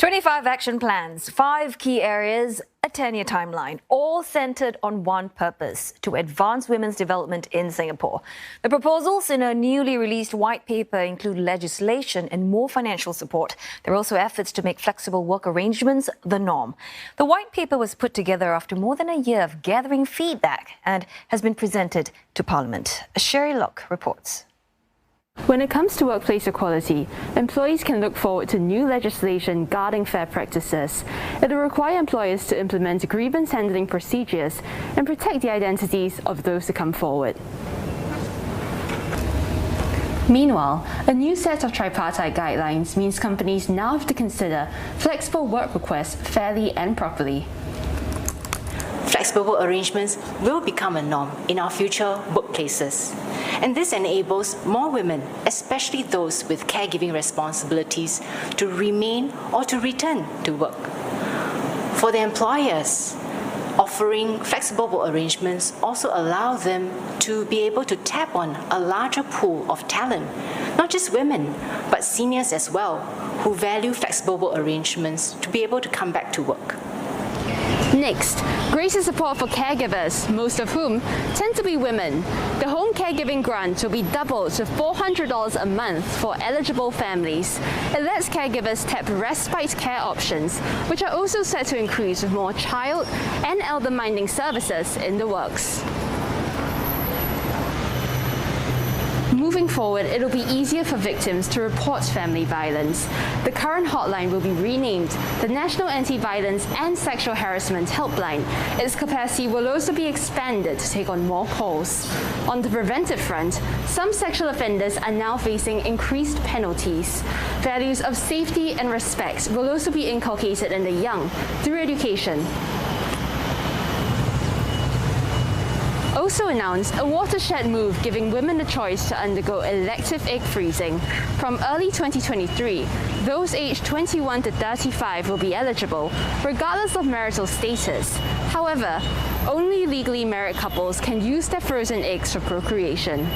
25 action plans, 5 key areas, a 10-year timeline, all centred on one purpose: to advance women's development in Singapore. The proposals in a newly released white paper include legislation and more financial support. There are also efforts to make flexible work arrangements the norm. The white paper was put together after more than a year of gathering feedback and has been presented to Parliament. Sherry Locke reports. When it comes to workplace equality, employees can look forward to new legislation guarding fair practices. It will require employers to implement grievance handling procedures and protect the identities of those who come forward. Meanwhile, a new set of tripartite guidelines means companies now have to consider flexible work requests fairly and properly. Flexible arrangements will become a norm in our future workplaces. And this enables more women, especially those with caregiving responsibilities, to remain or to return to work. For the employers, offering flexible arrangements also allow them to be able to tap on a larger pool of talent, not just women, but seniors as well, who value flexible arrangements to be able to come back to work. Next, greater support for caregivers, most of whom tend to be women. The home caregiving grant will be doubled to $400 a month for eligible families. It lets caregivers tap respite care options, which are also set to increase with more child and elder-minding services in the works. Moving forward, it will be easier for victims to report family violence. The current hotline will be renamed the National Anti-Violence and Sexual Harassment Helpline. Its capacity will also be expanded to take on more calls. On the preventive front, some sexual offenders are now facing increased penalties. Values of safety and respect will also be inculcated in the young through education. Also announced a watershed move giving women the choice to undergo elective egg freezing. From early 2023, those aged 21 to 35 will be eligible, regardless of marital status. However, only legally married couples can use their frozen eggs for procreation.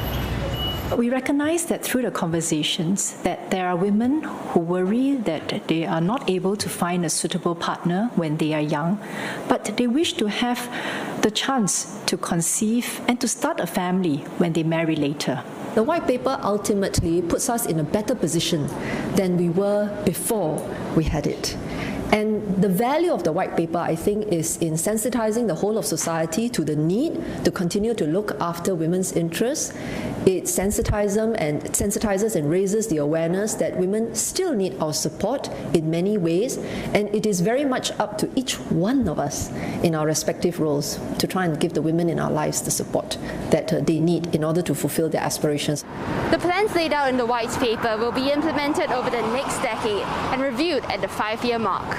We recognize that through the conversations that there are women who worry that they are not able to find a suitable partner when they are young, but they wish to have the chance to conceive and to start a family when they marry later. The white paper ultimately puts us in a better position than we were before we had it. And the value of the white paper, I think, is in sensitizing the whole of society to the need to continue to look after women's interests. It sensitizes and raises the awareness that women still need our support in many ways, and it is very much up to each one of us in our respective roles to try and give the women in our lives the support that they need in order to fulfill their aspirations. The plans laid out in the white paper will be implemented over the next decade and reviewed at the 5-year mark.